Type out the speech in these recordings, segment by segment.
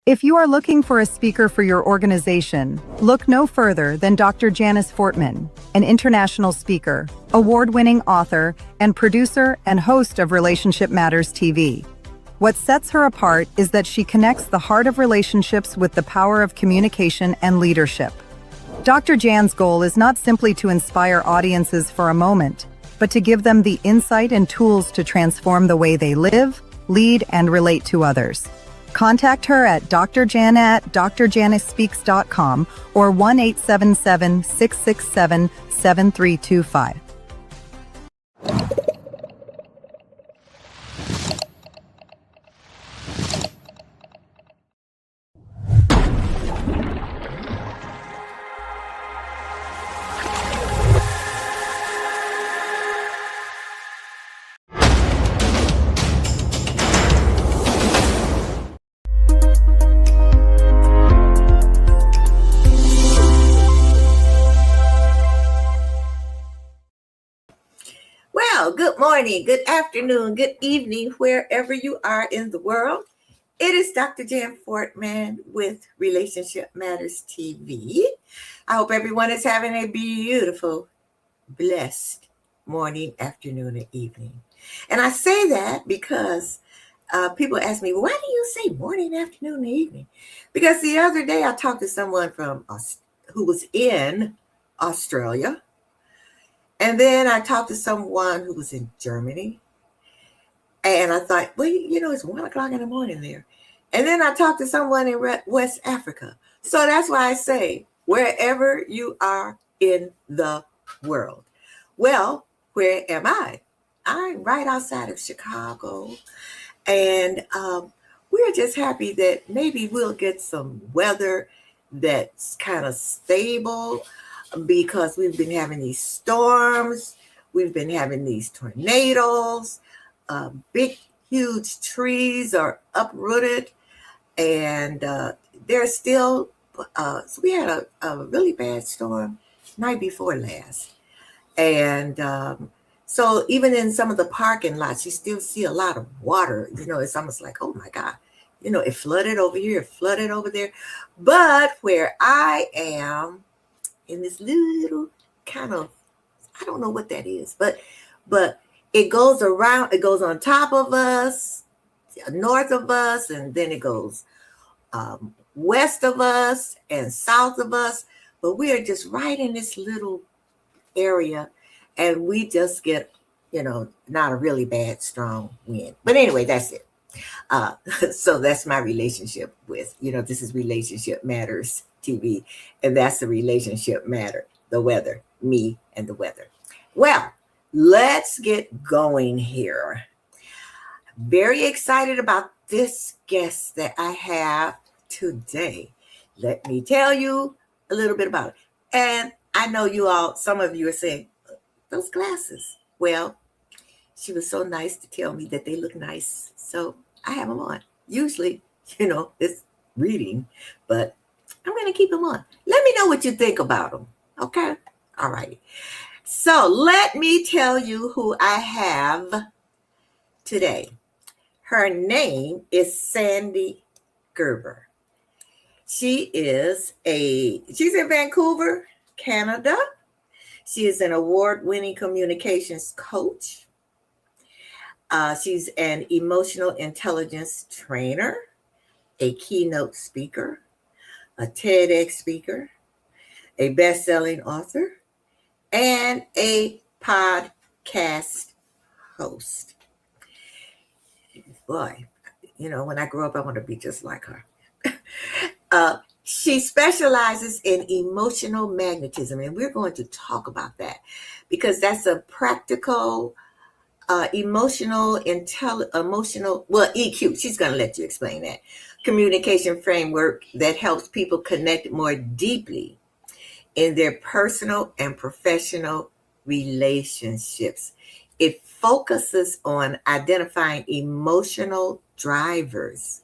If you are looking for a speaker for your organization, look no further than Dr. Janice Fortman, an international speaker, award-winning author, and producer and host of Relationship Matters TV. What sets her apart is that she connects the heart of relationships with the power of communication and leadership. Dr. Jan's goal is not simply to inspire audiences for a moment, but to give them the insight and tools to transform the way they live, lead, and relate to others. Contact her at drjan@drjanicespeaks.com or 1-877-667-7325. Good morning, good afternoon, good evening, wherever you are in the world. It is Dr. Jan Fortman with Relationship Matters TV. I hope everyone is having a beautiful, blessed morning, afternoon, and evening. And I say that because people ask me, why do you say morning, afternoon, and evening? Because the other day I talked to someone who was in Australia. And then I talked to someone who was in Germany. And I thought, well, it's 1 o'clock in the morning there. And then I talked to someone in West Africa. So that's why I say, wherever you are in the world. Well, where am I? I'm right outside of Chicago. And we're just happy that maybe we'll get some weather that's kind of stable, because we've been having these storms, we've been having these tornadoes, big, huge trees are uprooted, and there's still, so we had a really bad storm night before last. And so even in some of the parking lots, you still see a lot of water. It's almost like, oh my God, it flooded over here, it flooded over there. But where I am, in this little kind of, I don't know what that is, but it goes around, it goes on top of us, north of us, and then it goes west of us and south of us. But we are just right in this little area, and we just get, not a really bad strong wind. But anyway, that's it. So that's my relationship with, this is Relationship Matters TV, and that's the relationship matter, the weather, me and the weather. Well, let's get going here. Very excited about this guest that I have today. Let me tell you a little bit about it. And I know you all, some of you are saying, those glasses. Well, she was so nice to tell me that they look nice, so I have them on. Usually, it's reading, but I'm going to keep them on. Let me know what you think about them. Okay. All righty. So let me tell you who I have today. Her name is Sandy Gerber. She's in Vancouver, Canada. She is an award-winning communications coach. She's an emotional intelligence trainer, a keynote speaker, a TEDx speaker, a best-selling author, and a podcast host. Boy, when I grow up, I want to be just like her. She specializes in emotional magnetism, and we're going to talk about that because that's a practical, EQ. She's going to let you explain that communication framework that helps people connect more deeply in their personal and professional relationships. It focuses on identifying emotional drivers.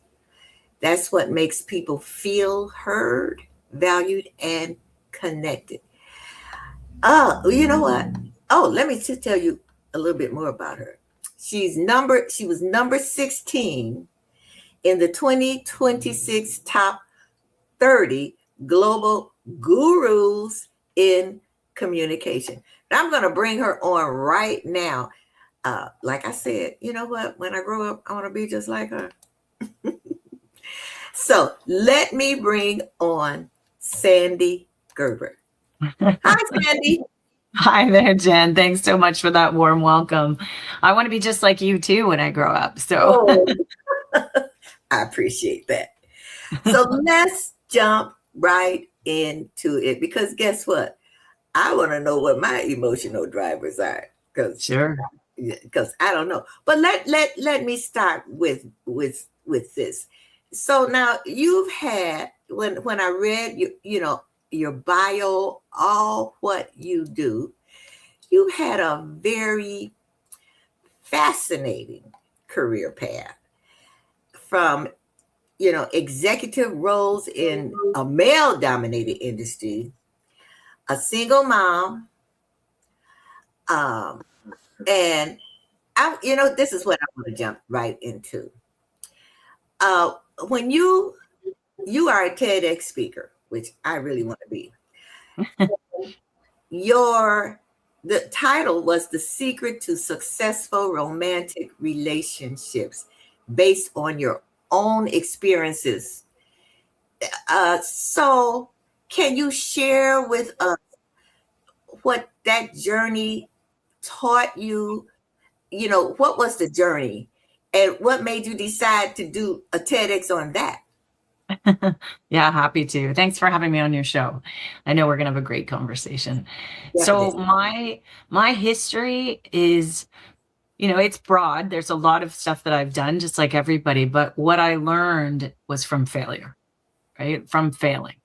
That's what makes people feel heard, valued, and connected. Oh, you know what? Oh, let me just tell you a little bit more about her. She was number 16 in the 2026 top 30 global gurus in communication. I'm going to bring her on right now. Like I said, you know what? When I grow up, I want to be just like her. So let me bring on Sandy Gerber. Hi, Sandy. Hi there, Jen. Thanks so much for that warm welcome. I want to be just like you too when I grow up. So I appreciate that. So let's jump right into it because guess what? I want to know what my emotional drivers are sure. Because I don't know. But let me start with this. So now you've had when I read your bio, all what you do, you had a very fascinating career path from executive roles in a male-dominated industry, a single mom, and this is what I want to jump right into. When you are a TEDx speaker, which I really want to be, the title was The Secret to Successful Romantic Relationships based on your own experiences. So can you share with us what that journey taught you? What was the journey and what made you decide to do a TEDx on that? Yeah, happy to. Thanks for having me on your show. I know we're going to have a great conversation. Definitely. So my history is, it's broad. There's a lot of stuff that I've done just like everybody, but what I learned was from failure, right? From failing.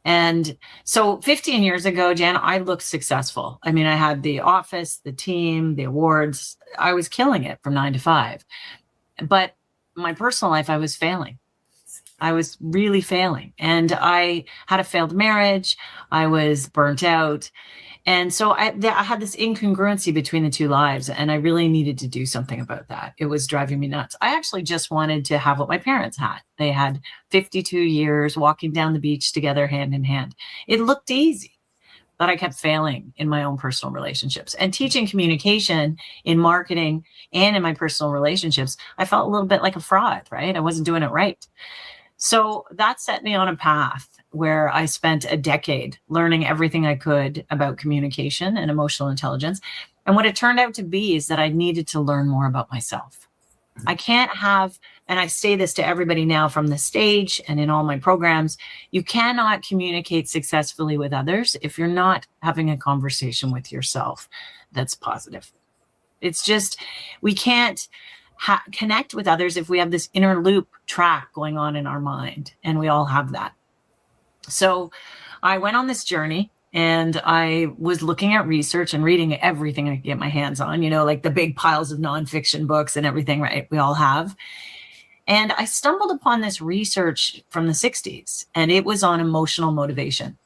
And so 15 years ago, Jan, I looked successful. I mean, I had the office, the team, the awards. I was killing it from 9 to 5. But my personal life, I was failing. I was really failing. And I had a failed marriage. I was burnt out. And so I had this incongruency between the two lives, and I really needed to do something about that. It was driving me nuts. I actually just wanted to have what my parents had. They had 52 years walking down the beach together, hand in hand. It looked easy, but I kept failing in my own personal relationships. And teaching communication in marketing and in my personal relationships, I felt a little bit like a fraud, right? I wasn't doing it right. So that set me on a path where I spent a decade learning everything I could about communication and emotional intelligence. And what it turned out to be is that I needed to learn more about myself. I can't have, and I say this to everybody now from the stage and in all my programs, you cannot communicate successfully with others if you're not having a conversation with yourself that's positive. It's just, we can't connect with others if we have this inner loop track going on in our mind, and we all have that. So I went on this journey and I was looking at research and reading everything I could get my hands on, like the big piles of nonfiction books and everything, right? We all have. And I stumbled upon this research from the 60s, and it was on emotional motivation.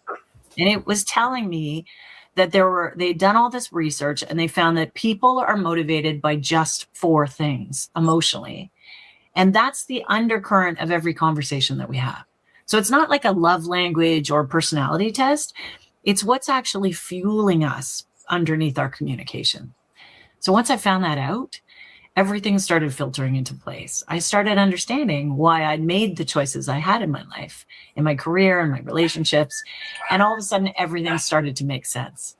And it was telling me that they'd done all this research and they found that people are motivated by just 4 things emotionally. And that's the undercurrent of every conversation that we have. So it's not like a love language or personality test. It's what's actually fueling us underneath our communication. So once I found that out, everything started filtering into place. I started understanding why I'd made the choices I had in my life, in my career, in my relationships. And all of a sudden, everything started to make sense.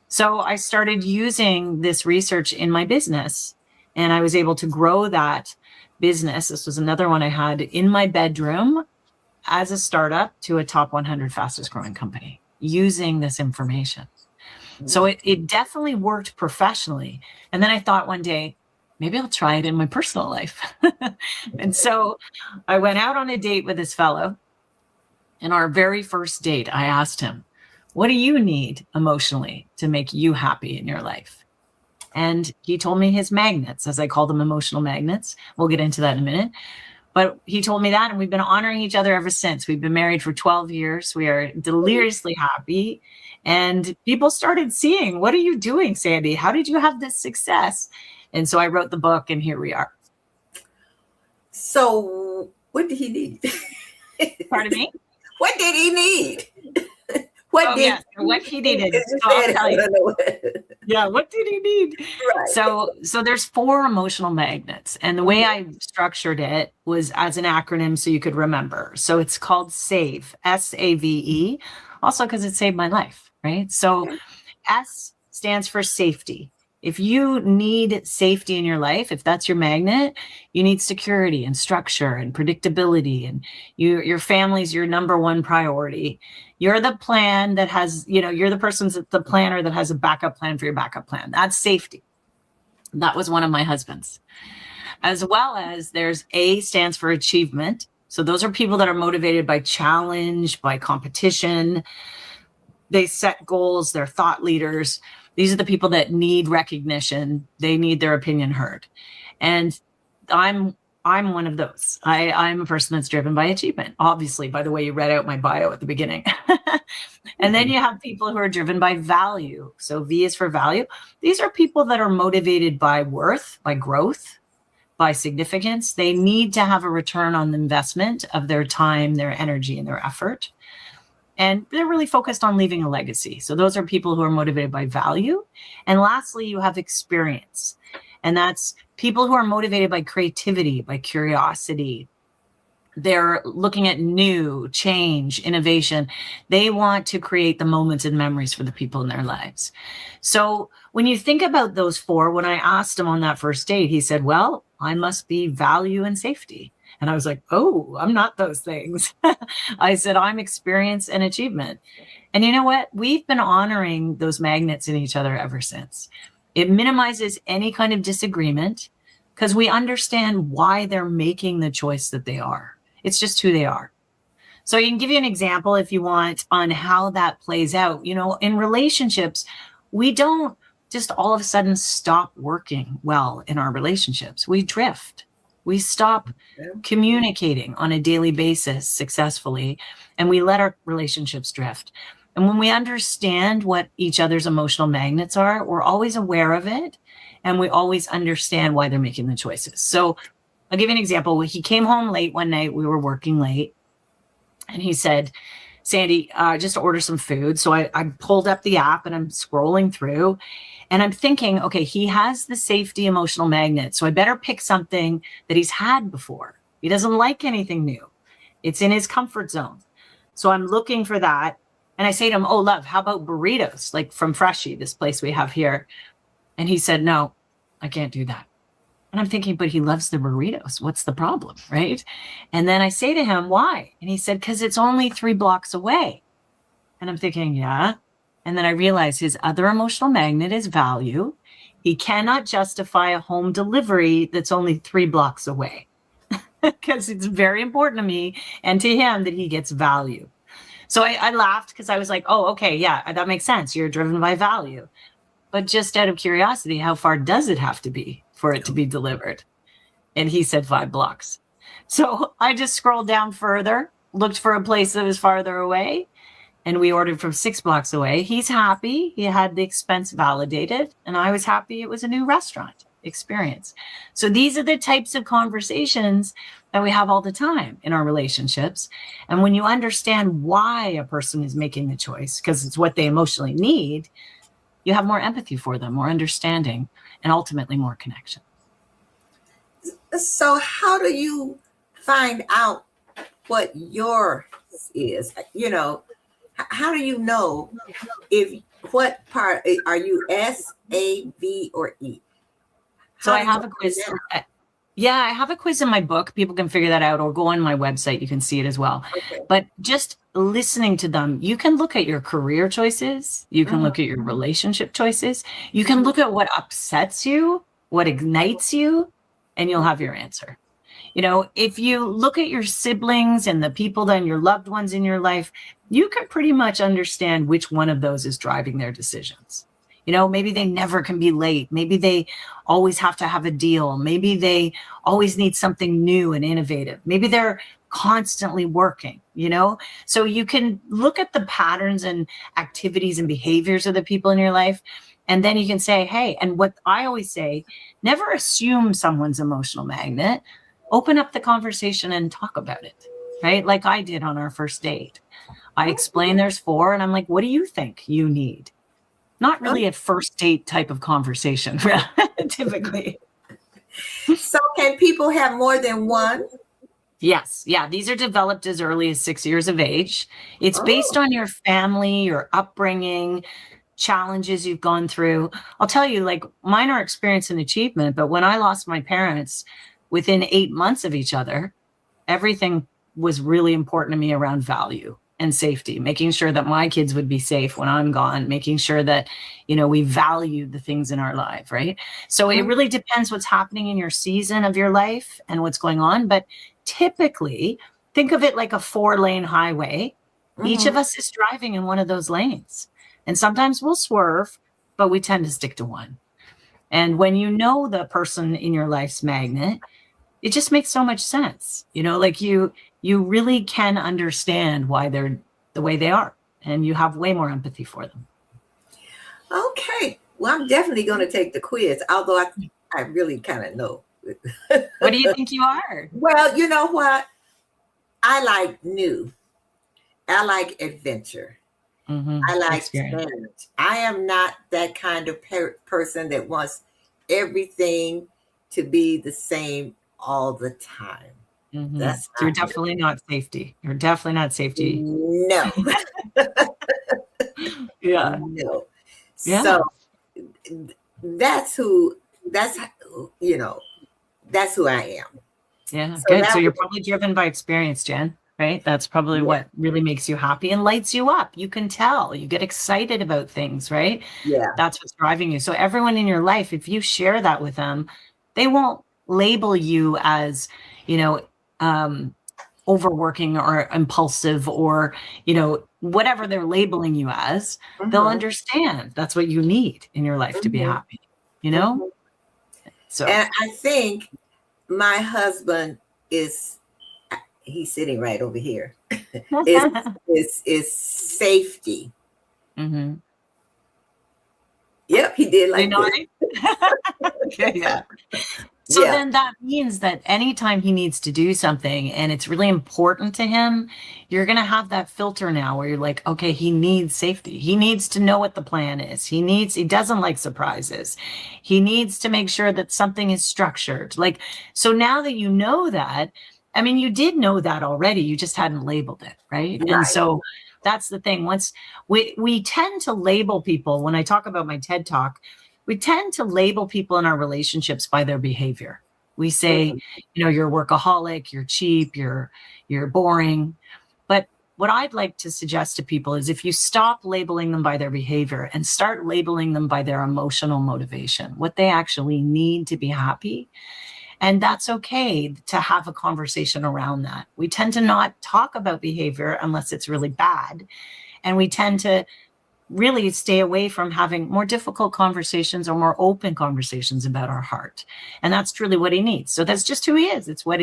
So I started using this research in my business, and I was able to grow that business. This was another one I had in my bedroom as a startup to a top 100 fastest growing company using this information. So it definitely worked professionally. And then I thought one day, maybe I'll try it in my personal life. And so I went out on a date with this fellow. And our very first date, I asked him, what do you need emotionally to make you happy in your life? And he told me his magnets, as I call them, emotional magnets. We'll get into that in a minute. But he told me that, and we've been honoring each other ever since. We've been married for 12 years. We are deliriously happy. And people started seeing, what are you doing, Sandy? How did you have this success? And so I wrote the book, and here we are. So what did he need? Pardon me? What did he need? What he needed. So I'll tell you. Yeah, what did he need? Right. So there's 4 emotional magnets. And the way I structured it was as an acronym so you could remember. So it's called SAVE, SAVE, also because it saved my life, right? So S stands for safety. If you need safety in your life, if that's your magnet, you need security and structure and predictability, and your family's your number one priority. You're the plan that has, you're the planner that has a backup plan for your backup plan. That's safety. That was one of my husbands. As well as there's A stands for achievement. So those are people that are motivated by challenge, by competition. They set goals, they're thought leaders. These are the people that need recognition. They need their opinion heard. And I'm one of those. I'm a person that's driven by achievement, obviously, by the way you read out my bio at the beginning. And then you have people who are driven by value. So V is for value. These are people that are motivated by worth, by growth, by significance. They need to have a return on the investment of their time, their energy, and their effort. And they're really focused on leaving a legacy. So those are people who are motivated by value. And lastly, you have experience. And that's people who are motivated by creativity, by curiosity. They're looking at new, change, innovation. They want to create the moments and memories for the people in their lives. So when you think about those 4, when I asked him on that first date, he said, well, I must be value and safety. And I was like, oh, I'm not those things. I said, I'm experience and achievement. And you know what? We've been honoring those magnets in each other ever since. It minimizes any kind of disagreement because we understand why they're making the choice that they are. It's just who they are. So I can give you an example if you want on how that plays out. In relationships, we don't just all of a sudden stop working well in our relationships. We drift. We stop communicating on a daily basis successfully, and we let our relationships drift. And when we understand what each other's emotional magnets are, we're always aware of it, and we always understand why they're making the choices. So I'll give you an example. He came home late one night. We were working late, and he said, Sandy, just order some food. So I pulled up the app, and I'm scrolling through. And I'm thinking, okay, he has the safety emotional magnet. So I better pick something that he's had before. He doesn't like anything new. It's in his comfort zone. So I'm looking for that. And I say to him, oh, love, how about burritos? Like from Freshie, this place we have here. And he said, no, I can't do that. And I'm thinking, but he loves the burritos. What's the problem, right? And then I say to him, why? And he said, because it's only 3 blocks away. And I'm thinking, yeah. And then I realized his other emotional magnet is value. He cannot justify a home delivery that's only 3 blocks away because it's very important to me and to him that he gets value. So I laughed because I was like, oh, okay, yeah, that makes sense. You're driven by value. But just out of curiosity, how far does it have to be for it to be delivered? And he said 5 blocks. So I just scrolled down further, looked for a place that was farther away. and we ordered from 6 blocks away. He's happy. He had the expense validated, and I was happy it was a new restaurant experience. So these are the types of conversations that we have all the time in our relationships. And when you understand why a person is making the choice, because it's what they emotionally need, you have more empathy for them, more understanding, and ultimately more connection. So how do you find out what yours is? You know, how do you know if what part are you, S, A, V, or E? So I have a quiz. Yeah, I have a quiz in my book. People can figure that out, or go on my website. You can see it as well. Okay. But just listening to them, you can look at your career choices. You can look at your relationship choices. You can look at what upsets you, what ignites you, and you'll have your answer. You know, if you look at your siblings and the people, then your loved ones in your life, you can pretty much understand which one of those is driving their decisions. You know, maybe they never can be late. Maybe they always have to have a deal. Maybe they always need something new and innovative. Maybe they're constantly working, you know? So you can look at the patterns and activities and behaviors of the people in your life. And then you can say, hey, and what I always say, never assume someone's emotional magnet. Open up the conversation and talk about it, right? Like I did on our first date. I explained there's 4, and I'm like, what do you think you need? Not really a first date type of conversation, typically. So can people have more than one? Yes. Yeah. These are developed as early as 6 years of age. It's based on your family, your upbringing, challenges you've gone through. I'll tell you, like, mine are experience and achievement, but when I lost my parents within 8 months of each other, everything was really important to me around value and safety, making sure that my kids would be safe when I'm gone, making sure that, you know, we valued the things in our life, right? So it really depends what's happening in your season of your life and what's going on. But typically, think of it like a 4-lane highway. Each of us is driving in one of those lanes. And sometimes we'll swerve, but we tend to stick to one. And when you know the person in your life's magnet, it just makes so much sense. You know, like you really can understand why they're the way they are, and you have way more empathy for them. Okay. Well, I'm definitely going to take the quiz, although I really kind of know. What do you think you are? Well, you know what? I like new. I like adventure. I like challenge. I am not that kind of person that wants everything to be the same all the time. That's So you're definitely not safety. You're definitely not safety. No. Yeah. No. Yeah. So that's who I am. Yeah. So Good. So you're probably driven by experience, Jen, right? That's probably Yeah. what really makes you happy and lights you up. You can tell. You get excited about things, right? Yeah. That's what's driving you. So everyone in your life, if you share that with them, they won't label you as, you know, overworking or impulsive or, you know, whatever they're labeling you as. They'll understand that's what you need in your life to be happy, you know? So, And I think my husband he's sitting right over here, is safety. Yep, he did like this. Okay, yeah. So then that means that anytime he needs to do something and it's really important to him, you're going to have that filter now where you're like, okay, he needs safety. He needs to know what the plan is. He doesn't like surprises. He needs to make sure that something is structured. Like, so now that you know that, I mean, you did know that already, you just hadn't labeled it, right? And so that's the thing. Once we tend to label people, when I talk about my TED Talk, we tend to label people in our relationships by their behavior. We say, you know, you're a workaholic, you're cheap, you're boring. But what I'd like to suggest to people is if you stop labeling them by their behavior and start labeling them by their emotional motivation, what they actually need to be happy. And that's okay to have a conversation around that. We tend to not talk about behavior unless it's really bad. And we tend to really stay away from having more difficult conversations or more open conversations about our heart. And that's truly what he needs. So that's just who he is. It's what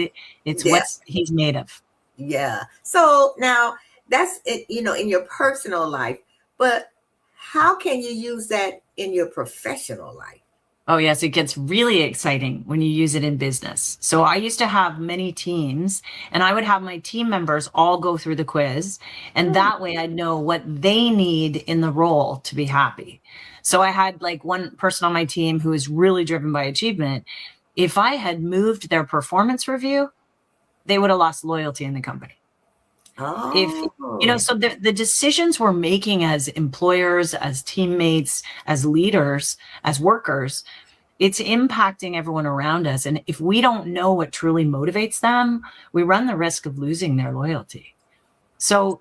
he's made of. Yeah. So now that's it, in your personal life, but how can you use that in your professional life? Oh, yes, it gets really exciting when you use it in business. So I used to have many teams, and I would have my team members all go through the quiz. And that way I'd know what they need in the role to be happy. So I had like one person on my team who was really driven by achievement. If I had moved their performance review, they would have lost loyalty in the company. If so the decisions we're making as employers, as teammates, as leaders, as workers, it's impacting everyone around us. And if we don't know what truly motivates them, we run the risk of losing their loyalty. So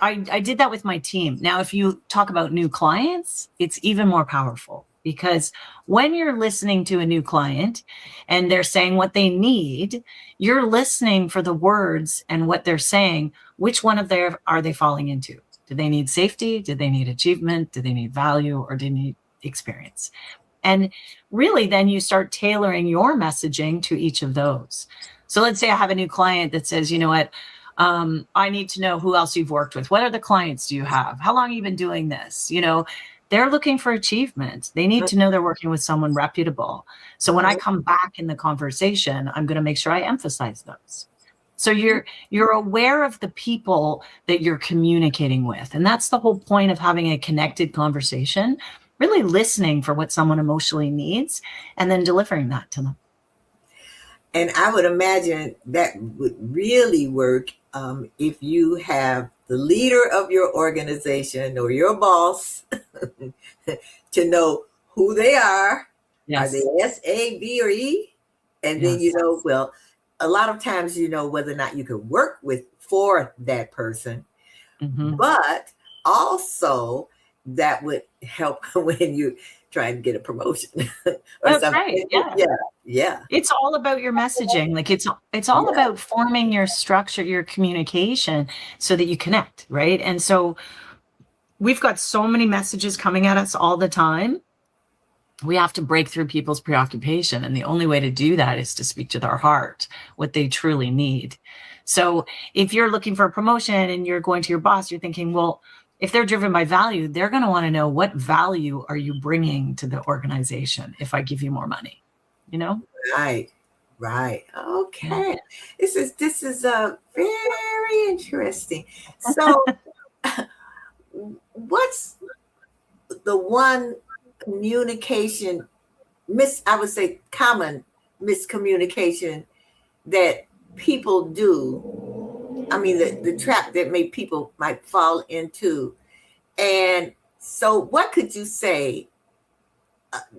I did that with my team. Now, if you talk about new clients, it's even more powerful, because when you're listening to a new client and they're saying what they need, you're listening for the words and what they're saying. Which one of their are they falling into? Do they need safety? Do they need achievement? Do they need value? Or do they need experience? And really, then you start tailoring your messaging to each of those. So let's say I have a new client that says, you know what, I need to know who else you've worked with. What other clients do you have? How long have you been doing this? They're looking for achievement. They need to know they're working with someone reputable. So when I come back in the conversation, I'm going to make sure I emphasize those. So you're aware of the people that you're communicating with. And that's the whole point of having a connected conversation, really listening for what someone emotionally needs and then delivering that to them. And I would imagine that would really work if you have the leader of your organization or your boss to know who they are. Yes. Are they S, A, B, or E? And then well, a lot of times whether or not you can work for that person, but also that would help when you try and get a promotion or That's something. Right. Yeah. It's all about your messaging. Like it's all about forming your structure, your communication, so that you connect, right? And so we've got so many messages coming at us all the time. We have to break through people's preoccupation. And the only way to do that is to speak to their heart, what they truly need. So if you're looking for a promotion and you're going to your boss, you're thinking, well, if they're driven by value, they're going to want to know, what value are you bringing to the organization if I give you more money? Right. Okay. This is very interesting. So what's the one communication I would say common miscommunication that people do? I mean, the trap that people might fall into. And so what could you say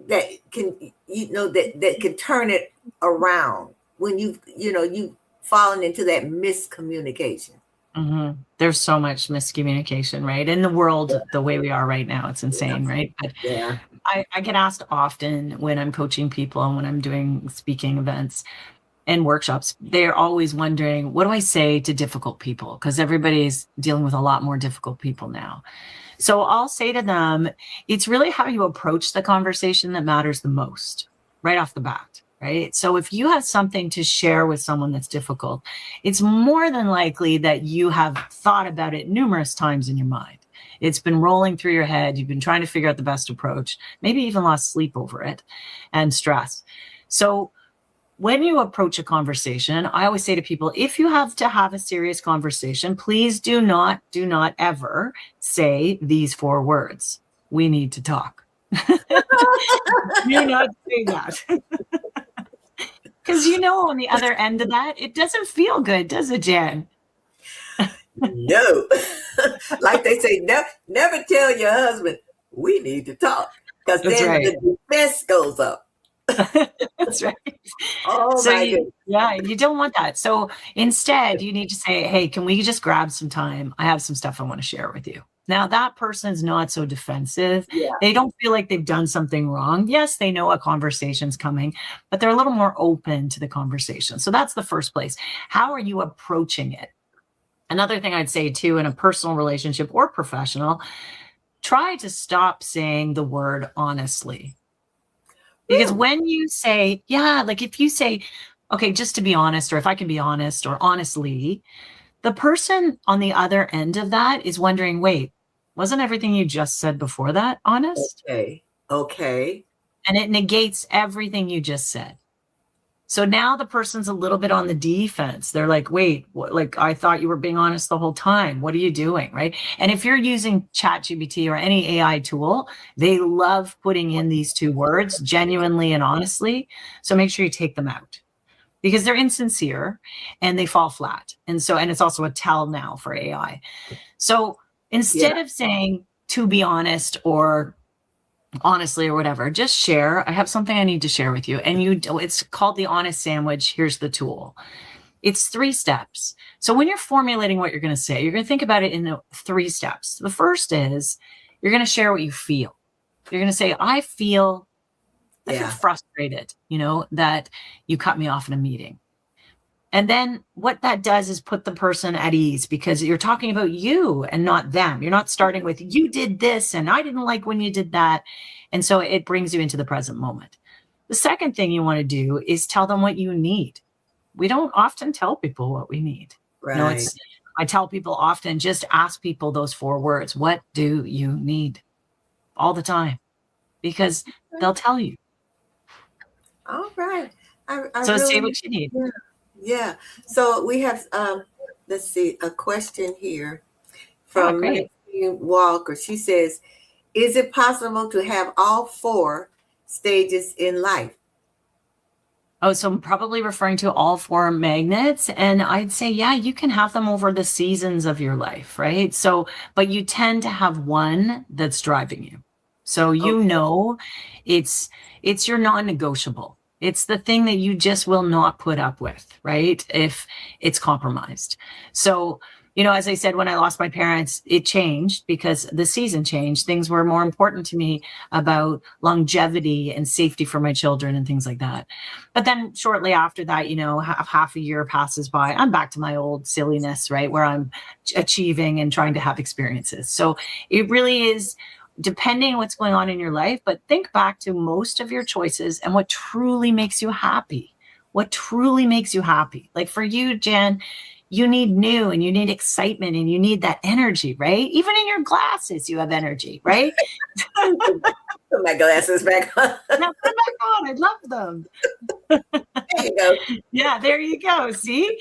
that can that can turn it around when you've fallen into that miscommunication? There's so much miscommunication, right? In the world, the way we are right now, it's insane, right? But I get asked often when I'm coaching people and when I'm doing speaking events and workshops, they're always wondering, what do I say to difficult people? Because everybody's dealing with a lot more difficult people now. So I'll say to them, it's really how you approach the conversation that matters the most right off the bat, right? So if you have something to share with someone that's difficult, it's more than likely that you have thought about it numerous times in your mind. It's been rolling through your head. You've been trying to figure out the best approach, maybe even lost sleep over it and stress. So when you approach a conversation, I always say to people, if you have to have a serious conversation, please do not ever say these 4 words. We need to talk. Do not say that. Because on the other end of that, it doesn't feel good, does it, Jan? No. Like they say, never tell your husband, we need to talk. Because then the defense goes up. That's right. Oh, so you don't want that. So instead, you need to say, hey, can we just grab some time? I have some stuff I want to share with you. Now, that person's not so defensive. They don't feel like they've done something wrong. Yes, they know a conversation's coming, but they're a little more open to the conversation. So that's the first place. How are you approaching it? Another thing I'd say too, in a personal relationship or professional, try to stop saying the word honestly. Because when you say, like if you say, okay, just to be honest, or if I can be honest, or honestly, the person on the other end of that is wondering, wait, wasn't everything you just said before that honest? Okay. And it negates everything you just said. So now the person's a little bit on the defense. They're like, wait, like, I thought you were being honest the whole time. What are you doing? Right. And if you're using ChatGPT or any AI tool, they love putting in these two words, genuinely and honestly. So make sure you take them out because they're insincere and they fall flat. And it's also a tell now for AI. So instead of saying, to be honest, or honestly, or whatever, just share. I have something I need to share with you. And it's called the honest sandwich. Here's the tool. It's 3 steps. So when you're formulating what you're going to say, you're going to think about it in 3 steps. The first is you're going to share what you feel. You're going to say, I feel frustrated, that you cut me off in a meeting. And then what that does is put the person at ease because you're talking about you and not them. You're not starting with, you did this and I didn't like when you did that. And so it brings you into the present moment. The second thing you want to do is tell them what you need. We don't often tell people what we need. Right. I tell people often, just ask people those 4 words. What do you need? All the time. Because they'll tell you. All right. So say what you need. Yeah. So we have, let's see, a question here from Maxine Walker. She says, is it possible to have all 4 stages in life? Oh, so I'm probably referring to all 4 magnets. And I'd say, yeah, you can have them over the seasons of your life, right? So, but you tend to have one that's driving you. So, it's your non-negotiable. It's the thing that you just will not put up with, right? If it's compromised. So, as I said, when I lost my parents, it changed because the season changed. Things were more important to me about longevity and safety for my children and things like that. But then shortly after that, half a year passes by. I'm back to my old silliness, right? Where I'm achieving and trying to have experiences. So it really is depending on what's going on in your life, but think back to most of your choices and what truly makes you happy. What truly makes you happy. Like for you, Jan, you need new and you need excitement and you need that energy, right? Even in your glasses, you have energy, right? Put my glasses back on. Now put them back on. I love them. There you go. Yeah, there you go. See?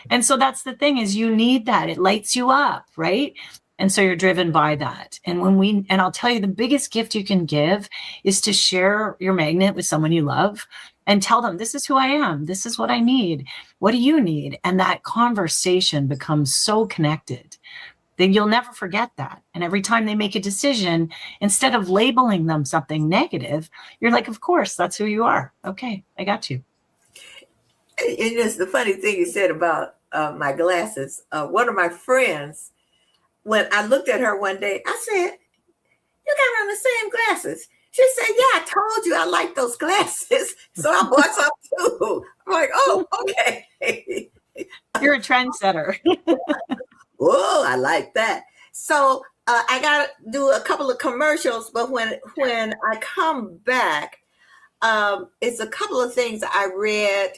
And so that's the thing is you need that. It lights you up, right? And so you're driven by that. And I'll tell you, the biggest gift you can give is to share your magnet with someone you love and tell them, this is who I am. This is what I need. What do you need? And that conversation becomes so connected that you'll never forget that. And every time they make a decision, instead of labeling them something negative, you're like, of course, that's who you are. Okay, I got you. And just the funny thing you said about my glasses, one of my friends, when I looked at her one day, I said, you got on the same glasses. She said, yeah, I told you I like those glasses. So I bought some too. I'm like, oh, okay. You're a trendsetter. Whoa, I like that. So I got to do a couple of commercials, but when I come back, it's a couple of things I read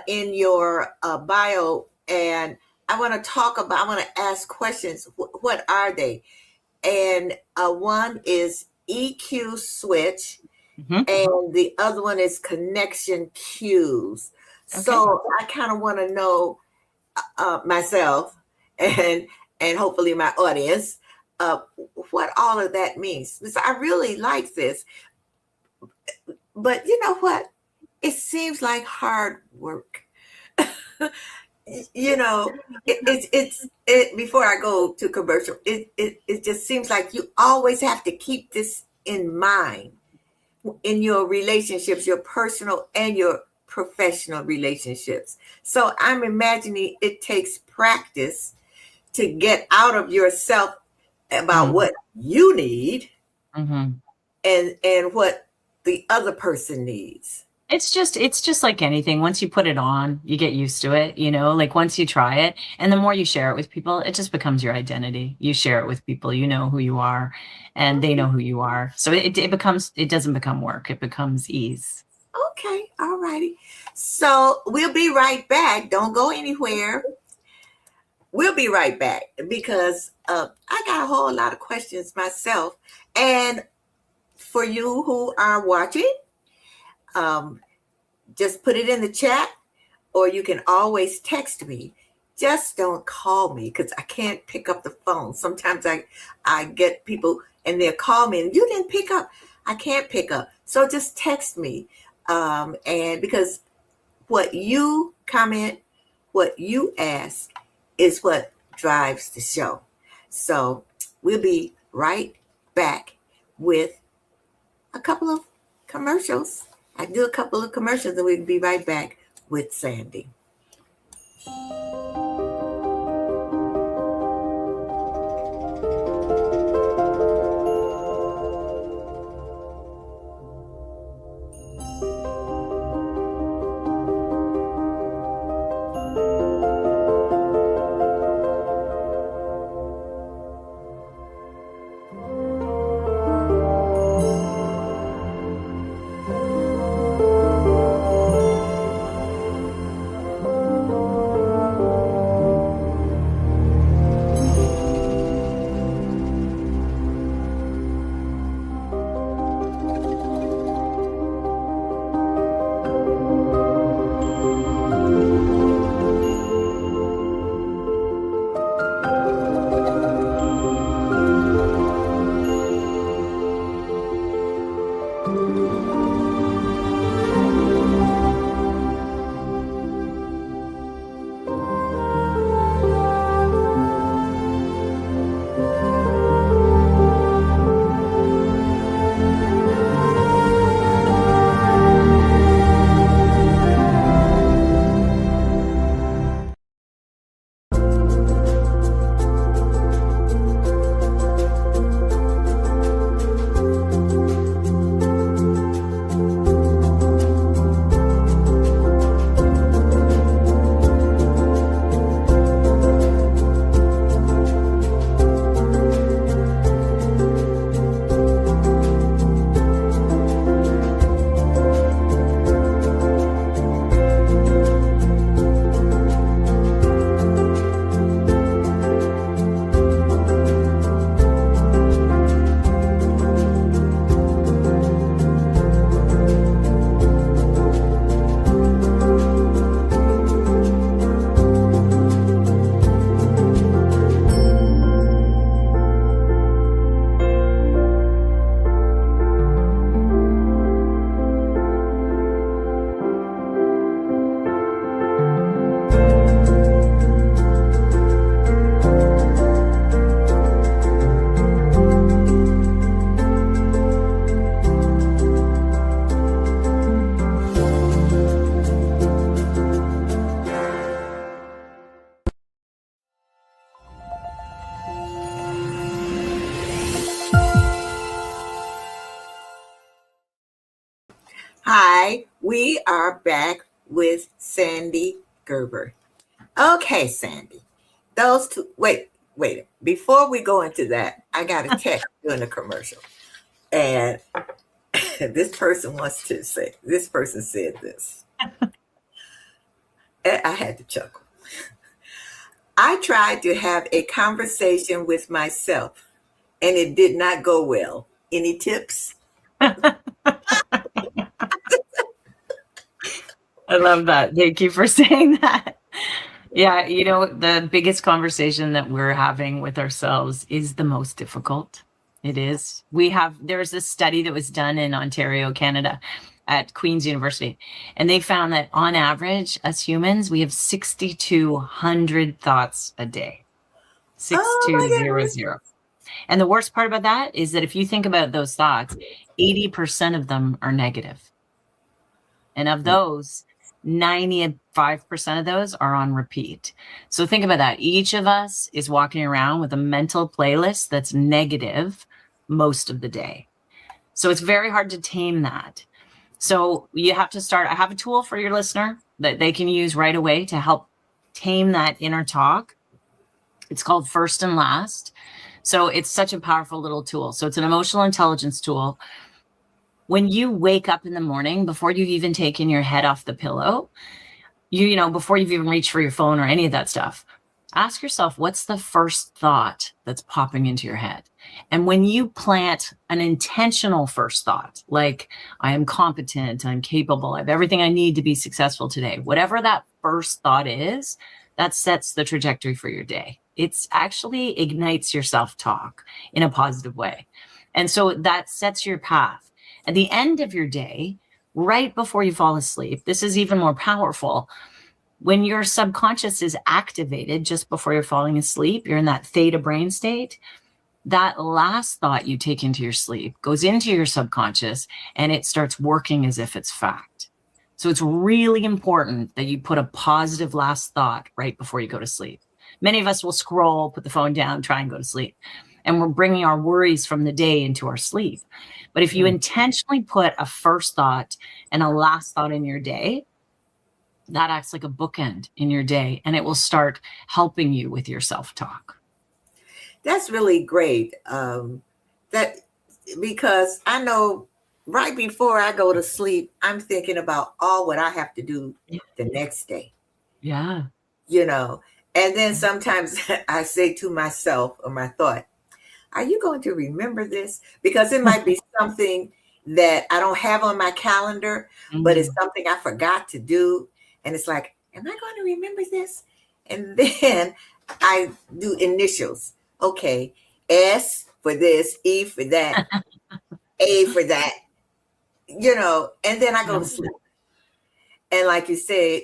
in your bio, and I want to ask questions. What are they? And one is EQ switch, and the other one is connection cues. Okay. So I kind of want to know myself and hopefully my audience what all of that means. Because I really like this, but you know what? It seems like hard work. It's before I go to commercial, it just seems like you always have to keep this in mind in your relationships, your personal and your professional relationships. So I'm imagining it takes practice to get out of yourself about what you need and what the other person needs. It's just like anything. Once you put it on, you get used to it, like once you try it, and the more you share it with people, it just becomes your identity. You share it with people, you know who you are, and they know who you are. So it doesn't become work. It becomes ease. Okay. All righty. So we'll be right back. Don't go anywhere. we'll be right back because I got a whole lot of questions myself. And for you who are watching, just put it in the chat, or you can always text me. Just don't call me because I can't pick up the phone. Sometimes I get people and they'll call me and you didn't pick up. I can't pick up. So just text me. And because what you comment, what you ask is what drives the show. So we'll be right back with a couple of commercials. I do a couple of commercials and we'll be right back with Sandy. Hi, we are back with Sandy Gerber. Okay, Sandy, those two, wait, before we go into that, I got a text during the commercial. And this person said this. And I had to chuckle. I tried to have a conversation with myself and it did not go well. Any tips? I love that. Thank you for saying that. Yeah, the biggest conversation that we're having with ourselves is the most difficult. It is. There's this study that was done in Ontario, Canada, at Queen's University, and they found that on average, as humans, we have 6,200 thoughts a day. 6,200. And the worst part about that is that if you think about those thoughts, 80% of them are negative. And of those, 95% of those are on repeat. So think about that. Each of us is walking around with a mental playlist that's negative most of the day. So it's very hard to tame that. So you have to start. I have a tool for your listener that they can use right away to help tame that inner talk. It's called First and Last. So it's such a powerful little tool. So it's an emotional intelligence tool. When you wake up in the morning, before you've even taken your head off the pillow, before you've even reached for your phone or any of that stuff, ask yourself, what's the first thought that's popping into your head? And when you plant an intentional first thought, like I am competent, I'm capable, I have everything I need to be successful today, whatever that first thought is, that sets the trajectory for your day. It's actually ignites your self-talk in a positive way. And so that sets your path. At the end of your day, right before you fall asleep, this is even more powerful. When your subconscious is activated just before you're falling asleep, you're in that theta brain state, that last thought you take into your sleep goes into your subconscious and it starts working as if it's fact. So it's really important that you put a positive last thought right before you go to sleep. Many of us will scroll, put the phone down, try and go to sleep. And we're bringing our worries from the day into our sleep. But if you intentionally put a first thought and a last thought in your day, that acts like a bookend in your day, and it will start helping you with your self-talk. That's really great. That because I know right before I go to sleep, I'm thinking about all what I have to do the next day. Yeah. And then sometimes I say to myself or my thought, are you going to remember this? Because it might be something that I don't have on my calendar, but it's something I forgot to do. And it's like, am I going to remember this? And then I do initials. Okay, S for this, E for that, A for that, and then I go to sleep. And like you said,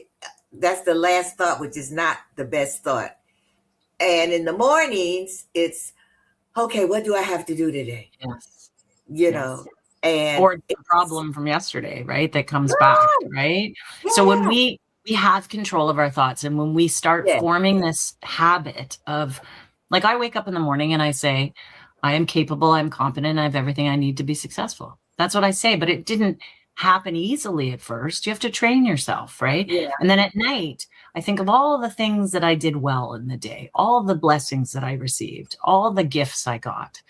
that's the last thought, which is not the best thought. And in the mornings, it's, okay, what do I have to do today? Yes. And or the problem from yesterday, right? That comes back, right? Yeah. So when we have control of our thoughts, and when we start forming this habit of, like, I wake up in the morning and I say, I am capable, I'm competent, I have everything I need to be successful. That's what I say, but it didn't happen easily at first. You have to train yourself, right? Yeah. And then at night, I think of all the things that I did well in the day, all the blessings that I received, all the gifts I got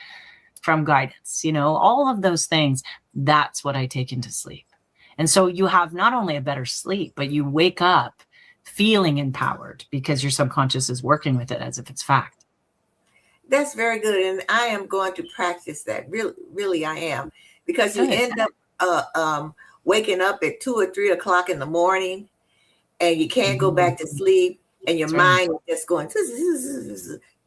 from guidance, all of those things. That's what I take into sleep. And so you have not only a better sleep, but you wake up feeling empowered because your subconscious is working with it as if it's fact. That's very good. And I am going to practice that. Really, really, I am. Because you end up waking up at 2 or 3 o'clock in the morning and you can't go back to sleep and your mind is just going,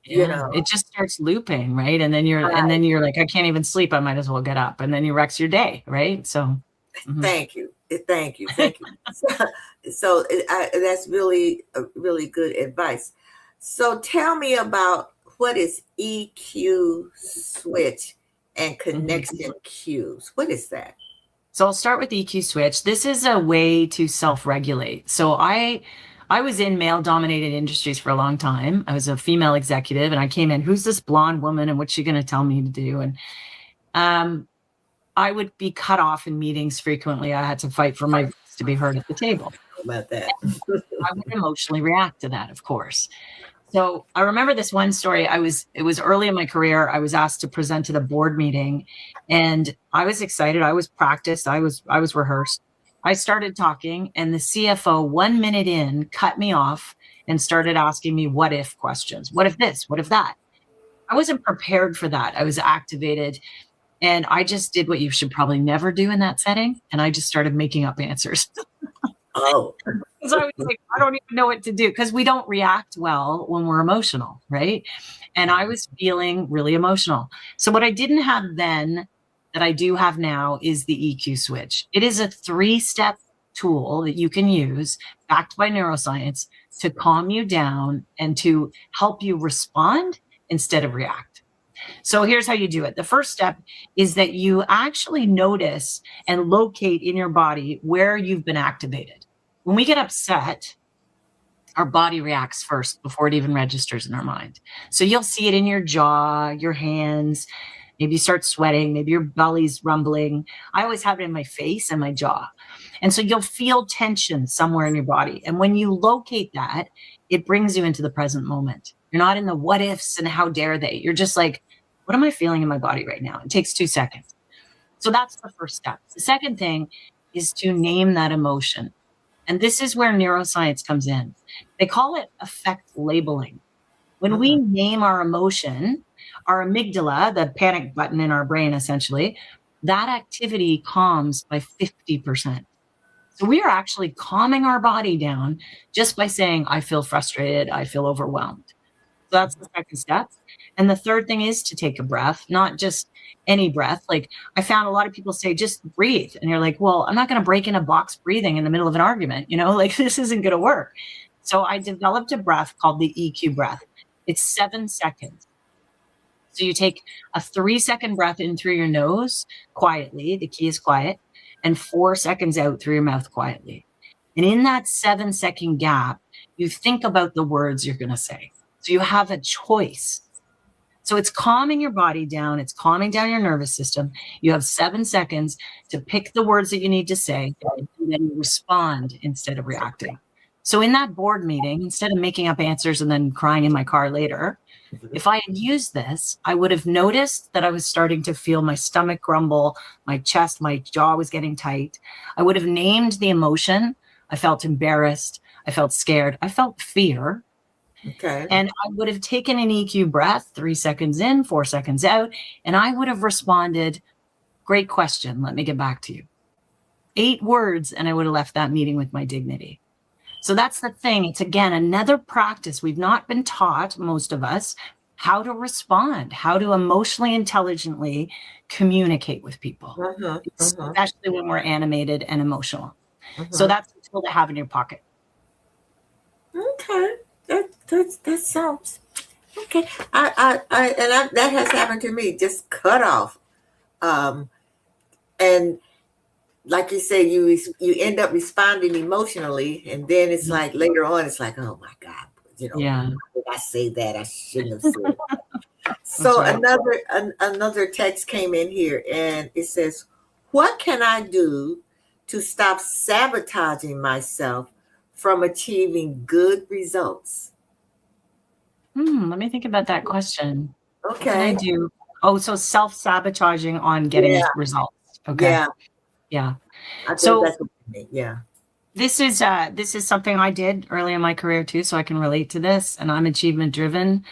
it just starts looping, right? And then you're like, I can't even sleep. I might as well get up. And then you wrecks your day, right? So Thank you. So that's really good advice. So tell me about what is EQ switch and connection cues. What is that? So I'll start with the EQ switch. This is a way to self-regulate. So I was in male-dominated industries for a long time. I was a female executive, and I came in, who's this blonde woman, and what's she going to tell me to do? And I would be cut off in meetings frequently. I had to fight for my voice to be heard at the table. About that. I would emotionally react to that, of course. So I remember this one story. It was early in my career. I was asked to present at a board meeting, and I was excited. I was practiced. I was rehearsed. I started talking, and the CFO 1 minute in cut me off and started asking me what if questions. What if this? What if that? I wasn't prepared for that. I was activated, and I just did what you should probably never do in that setting. And I just started making up answers. Oh. Because I was like, I don't even know what to do, because we don't react well when we're emotional, right? And I was feeling really emotional. So what I didn't have then that I do have now is the EQ switch. It is a 3-step tool that you can use, backed by neuroscience, to calm you down and to help you respond instead of react. So here's how you do it. The first step is that you actually notice and locate in your body where you've been activated. When we get upset, our body reacts first before it even registers in our mind. So you'll see it in your jaw, your hands. Maybe you start sweating. Maybe your belly's rumbling. I always have it in my face and my jaw. And so you'll feel tension somewhere in your body. And when you locate that, it brings you into the present moment. You're not in the what ifs and how dare they. You're just like, what am I feeling in my body right now? It takes 2 seconds. So that's the first step. The second thing is to name that emotion. And this is where neuroscience comes in. They call it affect labeling. When we name our emotion, our amygdala, the panic button in our brain, essentially, that activity calms by 50%. So we are actually calming our body down just by saying, I feel frustrated, I feel overwhelmed. So that's the second step. And the third thing is to take a breath, not just any breath. Like I found a lot of people say, just breathe. And you're like, well, I'm not going to break in a box breathing in the middle of an argument. Like this isn't going to work. So I developed a breath called the EQ breath. It's 7 seconds. So you take a 3-second breath in through your nose quietly. The key is quiet. And 4 seconds out through your mouth quietly. And in that 7-second gap, you think about the words you're going to say. So you have a choice. So it's calming your body down. It's calming down your nervous system. You have 7 seconds to pick the words that you need to say, and then you respond instead of reacting. So in that board meeting, instead of making up answers and then crying in my car later, if I had used this, I would have noticed that I was starting to feel my stomach grumble, my chest, my jaw was getting tight. I would have named the emotion. I felt embarrassed. I felt scared. I felt fear. Okay. And I would have taken an EQ breath, 3 seconds in, 4 seconds out, and I would have responded, great question. Let me get back to you. 8 words, and I would have left that meeting with my dignity. So that's the thing. It's, again, another practice. We've not been taught, most of us, how to respond, how to emotionally intelligently communicate with people, especially when we're animated and emotional. So that's a tool to have in your pocket. Okay. That sounds okay. That has happened to me. Just cut off, and like you say, you end up responding emotionally, and then it's like later on, it's like, oh my God, why did I say that? I shouldn't have said that. So right. another text came in here, and it says, "What can I do to stop sabotaging myself from achieving good results?" Let me think about that question. Okay. What can I do? Oh, so self-sabotaging on getting results. Okay. Yeah. So this is something I did early in my career too, so I can relate to this, and I'm achievement driven.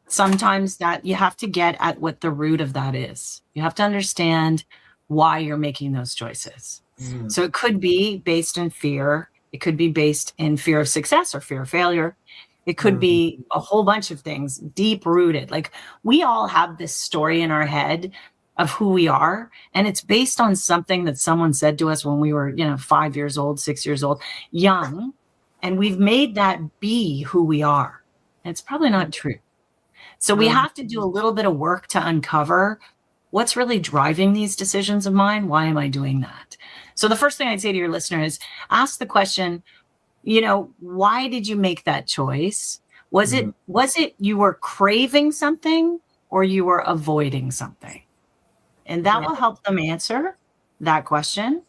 Sometimes that you have to get at what the root of that is. You have to understand why you're making those choices. So it could be based in fear. It could be based in fear of success or fear of failure. It could be a whole bunch of things deep rooted. Like we all have this story in our head of who we are. And it's based on something that someone said to us when we were, 5 years old, 6 years old, young. And we've made that be who we are. And it's probably not true. So we have to do a little bit of work to uncover what's really driving these decisions of mine. Why am I doing that? So the first thing I'd say to your listener is ask the question, why did you make that choice? Was it you were craving something or you were avoiding something? And that will help them answer that question.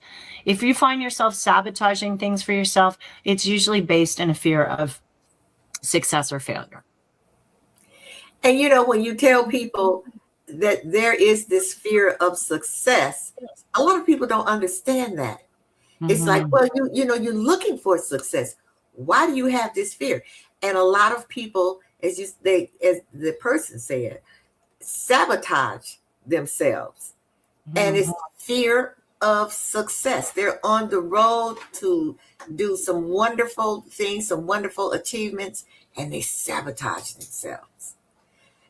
If you find yourself sabotaging things for yourself, it's usually based in a fear of success or failure. And when you tell people that there is this fear of success, a lot of people don't understand that. It's like, well, you're looking for success. Why do you have this fear? And a lot of people, as the person said, sabotage themselves. And it's fear of success. They're on the road to do some wonderful things, some wonderful achievements, and they sabotage themselves.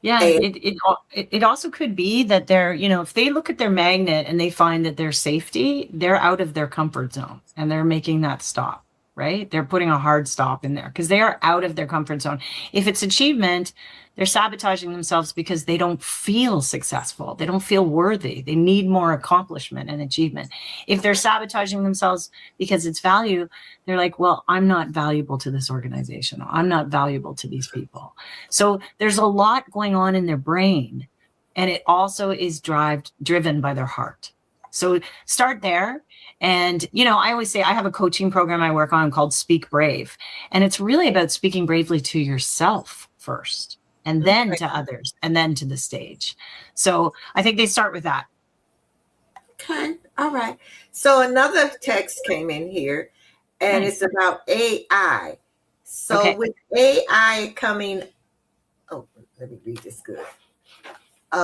Yeah, it also could be that they're, if they look at their magnet and they find that their safety, they're out of their comfort zone and they're making that stop, right? They're putting a hard stop in there because they are out of their comfort zone. If it's achievement, they're sabotaging themselves because they don't feel successful. They don't feel worthy. They need more accomplishment and achievement. If they're sabotaging themselves because it's value, they're like, well, I'm not valuable to this organization. I'm not valuable to these people. So there's a lot going on in their brain, and it also is driven by their heart. So start there. And, I always say I have a coaching program I work on called Speak Brave. And it's really about speaking bravely to yourself first, and then to others, and then to the stage. So I think they start with that. Okay. All right. So another text came in here, and it's about AI. So with AI coming let me read this good.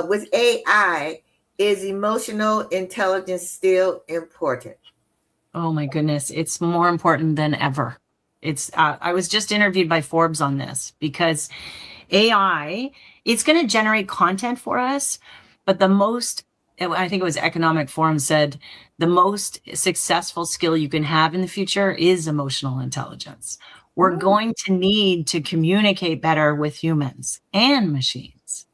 With AI, is emotional intelligence still important? Oh my goodness, it's more important than ever. It's I was just interviewed by Forbes on this because AI, it's going to generate content for us, but I think it was Economic Forum said, the most successful skill you can have in the future is emotional intelligence. We're going to need to communicate better with humans and machines.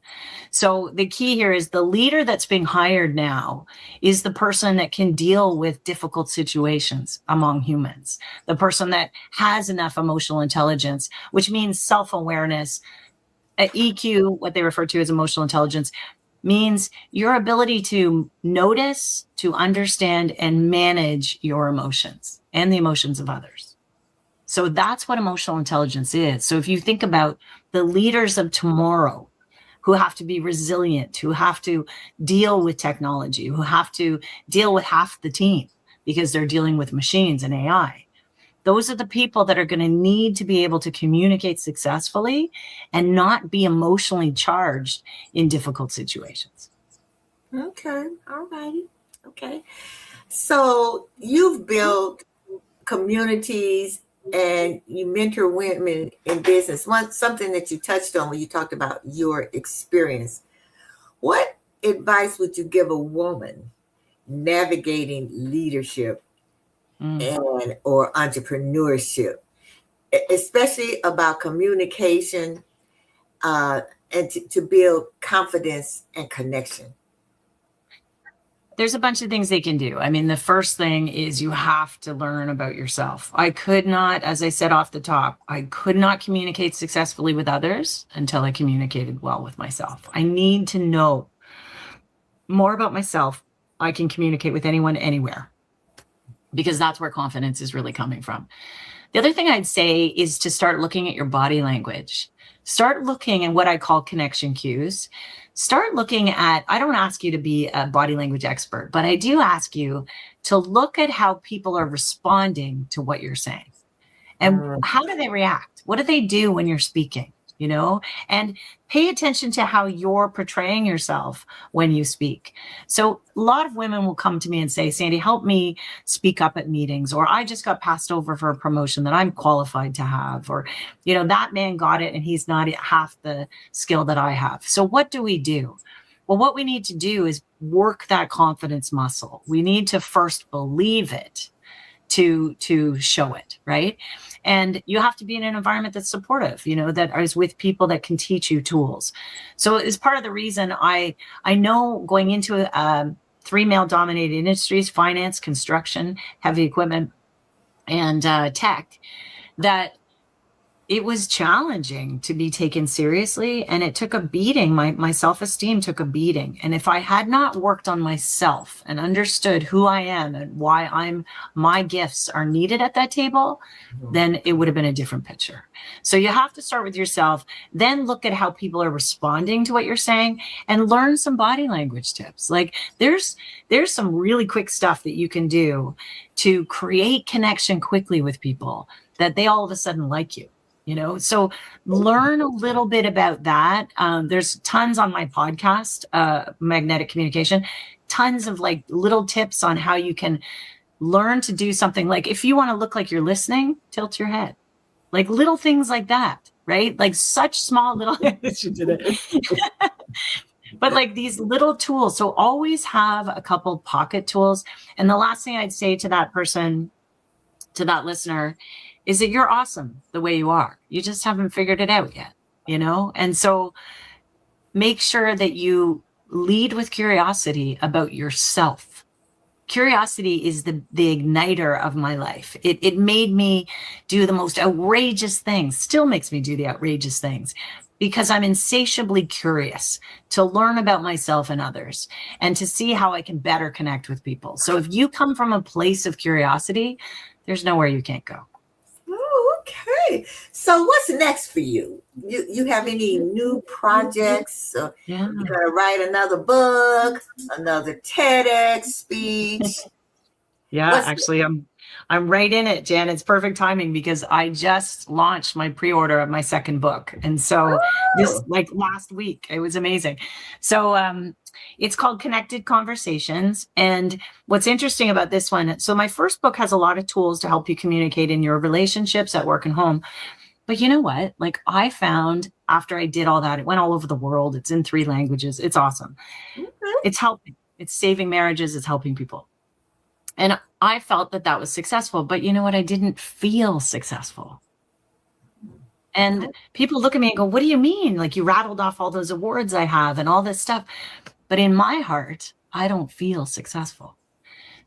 So the key here is the leader that's being hired now is the person that can deal with difficult situations among humans, the person that has enough emotional intelligence, which means self-awareness. EQ, what they refer to as emotional intelligence, means your ability to notice, to understand, and manage your emotions and the emotions of others. So that's what emotional intelligence is. So if you think about the leaders of tomorrow, who have to be resilient, who have to deal with technology, who have to deal with half the team because they're dealing with machines and AI. Those are the people that are going to need to be able to communicate successfully and not be emotionally charged in difficult situations. Okay. All righty. Okay. So you've built communities and you mentor women in business. Something that you touched on when you talked about your experience. What advice would you give a woman navigating leadership and or entrepreneurship, especially about communication and to build confidence and connection? There's a bunch of things they can do. I mean, the first thing is you have to learn about yourself. I could not, as I said off the top, I could not communicate successfully with others until I communicated well with myself. I need to know more about myself. I can communicate with anyone, anywhere, because that's where confidence is really coming from. The other thing I'd say is to start looking at your body language. Start looking at what I call connection cues. Start looking at, I don't ask you to be a body language expert, but I do ask you to look at how people are responding to what you're saying. And how do they react? What do they do when you're speaking? You know, and pay attention to how you're portraying yourself when you speak. So a lot of women will come to me and say, Sandy, help me speak up at meetings, or I just got passed over for a promotion that I'm qualified to have, or, you know, that man got it and he's not half the skill that I have. So what do we do? Well, what we need to do is work that confidence muscle. We need to first believe it to show it, right? And you have to be in an environment that's supportive, you know, that is with people that can teach you tools. So it's part of the reason I know going into 3 male dominated industries, finance, construction, heavy equipment, and tech, that it was challenging to be taken seriously, and it took a beating. My self-esteem took a beating. And if I had not worked on myself and understood who I am and why my gifts are needed at that table, then it would have been a different picture. So you have to start with yourself, then look at how people are responding to what you're saying, and learn some body language tips. Like there's some really quick stuff that you can do to create connection quickly with people, that they all of a sudden like you. You know, so learn a little bit about that. There's tons on my podcast, Magnetic Communication, tons of like little tips on how you can learn to do something. Like if you want to look like you're listening, tilt your head, like little things like that, right? Like such small little, but like these little tools. So always have a couple pocket tools. And the last thing I'd say to that person, to that listener, is that you're awesome the way you are. You just haven't figured it out yet, you know? And so make sure that you lead with curiosity about yourself. Curiosity is the igniter of my life. It made me do the most outrageous things, still makes me do the outrageous things, because I'm insatiably curious to learn about myself and others and to see how I can better connect with people. So if you come from a place of curiosity, there's nowhere you can't go. Oh, okay. So what's next for you? You have any new projects? Yeah. You're going to write another book, another TEDx speech? Yeah, actually, I'm right in it, Jan. It's perfect timing because I just launched my pre-order of my second book. And so this, like last week, it was amazing. So it's called Connected Conversations. And what's interesting about this one, so my first book has a lot of tools to help you communicate in your relationships at work and home. But you know what? Like I found after I did all that, it went all over the world. It's in 3 languages. It's awesome. It's helping. It's saving marriages. It's helping people. And I felt that that was successful. But you know what? I didn't feel successful. And people look at me and go, what do you mean? Like you rattled off all those awards I have and all this stuff. But in my heart, I don't feel successful.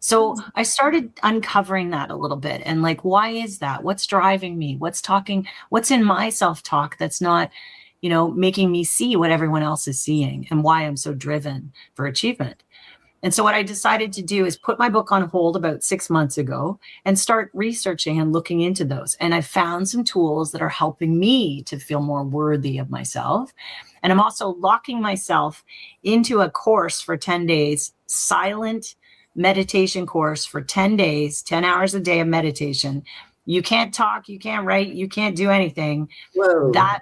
So I started uncovering that a little bit and like, why is that? What's driving me? What's in my self-talk that's not, making me see what everyone else is seeing and why I'm so driven for achievement. And so what I decided to do is put my book on hold about 6 months ago and start researching and looking into those. And I found some tools that are helping me to feel more worthy of myself. And I'm also locking myself into a course for 10 days, silent meditation course for 10 days, 10 hours a day of meditation. You can't talk, you can't write, you can't do anything. Whoa. That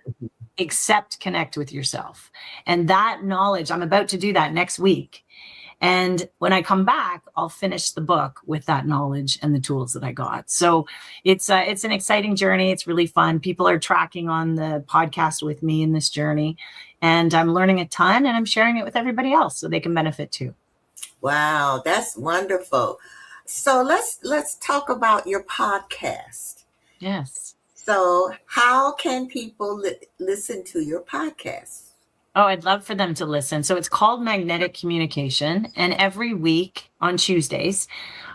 except connect with yourself. And that knowledge, I'm about to do that next week. And when I come back, I'll finish the book with that knowledge and the tools that I got. So it's an exciting journey. It's really fun. People are tracking on the podcast with me in this journey, and I'm learning a ton, and I'm sharing it with everybody else so they can benefit too. Wow, that's wonderful. So let's talk about your podcast. Yes. So how can people listen to your podcast? Oh, I'd love for them to listen. So it's called Magnetic Communication. And every week on Tuesdays,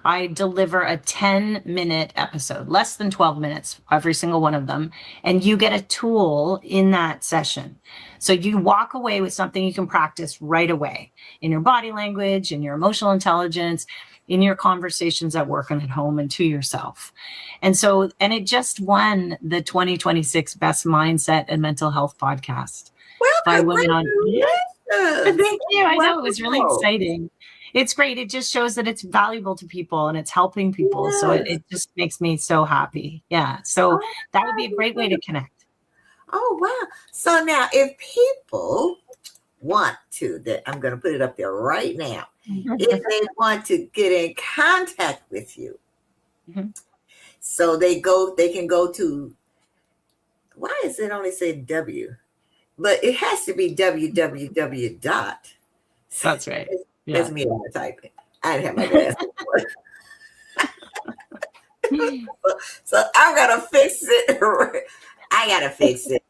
I deliver a 10-minute episode, less than 12 minutes, every single one of them. And you get a tool in that session. So you walk away with something you can practice right away in your body language, in your emotional intelligence, in your conversations at work and at home, and to yourself. And it just won the 2026 Best Mindset and Mental Health Podcast. Well, by women on. congratulations. Thank you. I know it was really Wonderful. exciting. It's great. It just shows that it's valuable to people and it's helping people. So Yes. it just makes me so happy. Yeah. So that would be a great way to connect. Oh, wow. So now if people want to, I'm going to put it up there right now. If they want to get in contact with you, so they can go to, why is it only say W? But it has to be www dot. That's right. Yeah. That's me typing. I didn't have my glasses on. So I'm gonna fix it. I gotta fix it.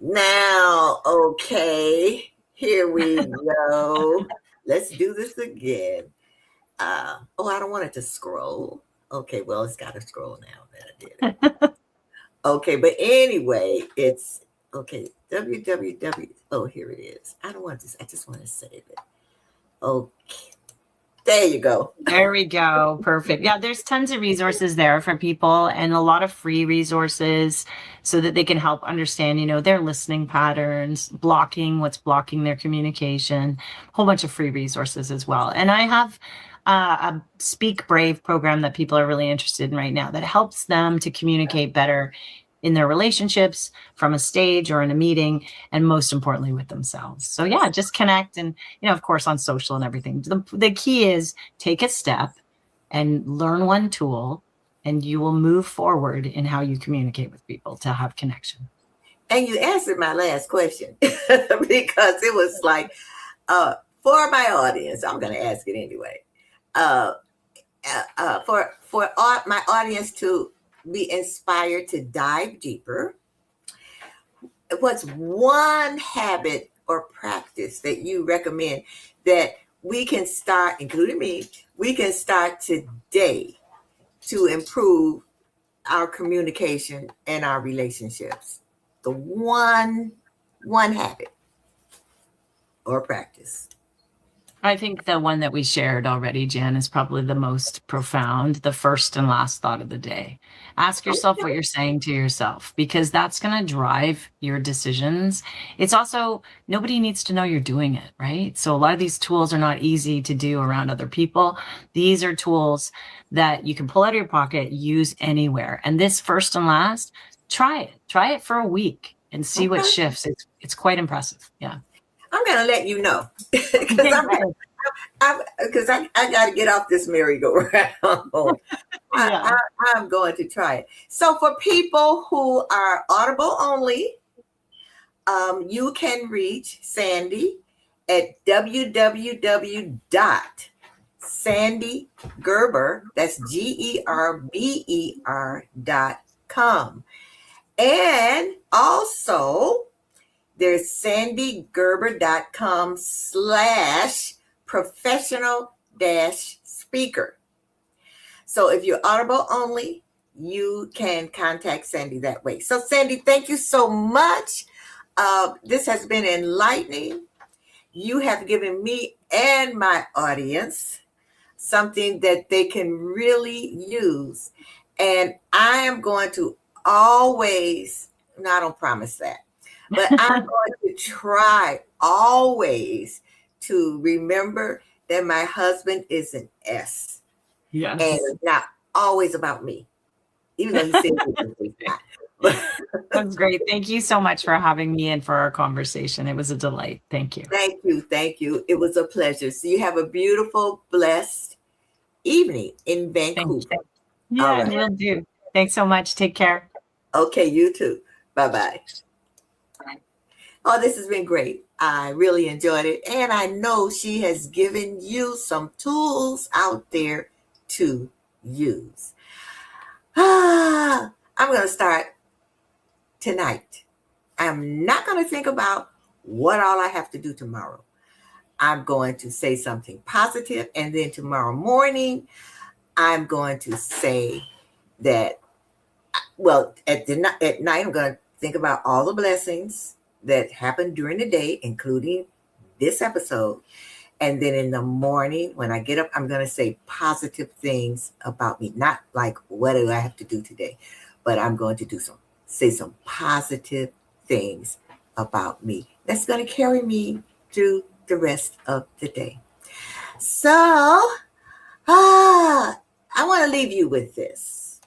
Now, okay, here we go. Let's do this again. I don't want it to scroll. Okay, well, it's got to scroll now that I did it. Okay, but anyway, it's okay. www. Oh, here it is. I don't want this. I just want to save it. Okay, there you go. There we go. Perfect. Yeah, there's tons of resources there for people and a lot of free resources so that they can help understand, their listening patterns, what's blocking their communication, a whole bunch of free resources as well. And I have a Speak Brave program that people are really interested in right now that helps them to communicate better in their relationships, from a stage or in a meeting, and most importantly with themselves. So yeah, just connect and, of course on social and everything. The key is take a step and learn one tool and you will move forward in how you communicate with people to have connection. And you answered my last question because it was like, for my audience, I'm going to ask it anyway. For my audience to be inspired to dive deeper, what's one habit or practice that you recommend that we can start, including me, we can start today to improve our communication and our relationships? The one habit or practice. I think the one that we shared already, Jan, is probably the most profound, the first and last thought of the day. Ask yourself what you're saying to yourself, because that's going to drive your decisions. It's also, nobody needs to know you're doing it, right? So a lot of these tools are not easy to do around other people. These are tools that you can pull out of your pocket, use anywhere. And this first and last, try it for a week and see what Okay. shifts. It's quite impressive. Yeah. I'm going to let you know because Okay, great. I got to get off this merry-go-round. Yeah. I'm going to try it. So for people who are Audible only, you can reach Sandy at www.sandygerber, that's GERBER.com. And also, there's sandygerber.com/professional-speaker. So if you're Audible only, you can contact Sandy that way. So Sandy, thank you so much. This has been enlightening. You have given me and my audience something that they can really use. And I am going to always, no, I don't promise that, but I'm going to try always to remember that my husband is an S. Yes. And it's not always about me, even though he says it's not. That's great. Thank you so much for having me and for our conversation. It was a delight. Thank you. Thank you. Thank you. It was a pleasure. So you have a beautiful, blessed evening in Vancouver. Thanks. Yeah, right. will do. Thanks so much. Take care. Okay, you too. Bye-bye. Oh, this has been great. I really enjoyed it. And I know she has given you some tools out there to use. I'm going to start tonight. I'm not going to think about what all I have to do tomorrow. I'm going to say something positive, and then tomorrow morning, I'm going to say that, well, at night, I'm going to think about all the blessings that happened during the day, including this episode. And then in the morning, when I get up, I'm going to say positive things about me. Not like, what do I have to do today? But I'm going to say some positive things about me. That's going to carry me through the rest of the day. So, I want to leave you with this.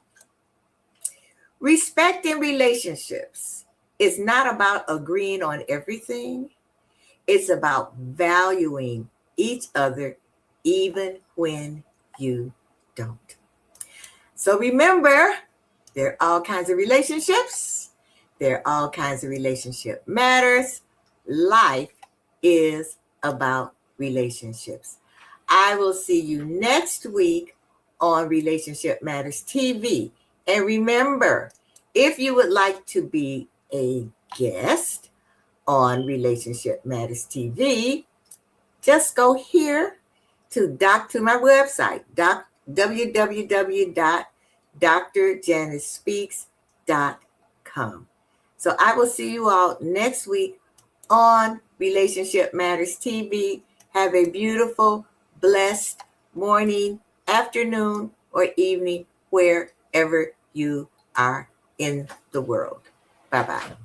Respect in relationships is not about agreeing on everything. It's about valuing each other even when you don't. So remember, there are all kinds of relationships. There are all kinds of relationship matters. Life is about relationships. I will see you next week on Relationship Matters TV. And remember, if you would like to be a guest on Relationship Matters TV, just go here to my website, www.drjanisspeaks.com. So I will see you all next week on Relationship Matters TV. Have a beautiful, blessed morning, afternoon, or evening, wherever you are in the world. Bye-bye.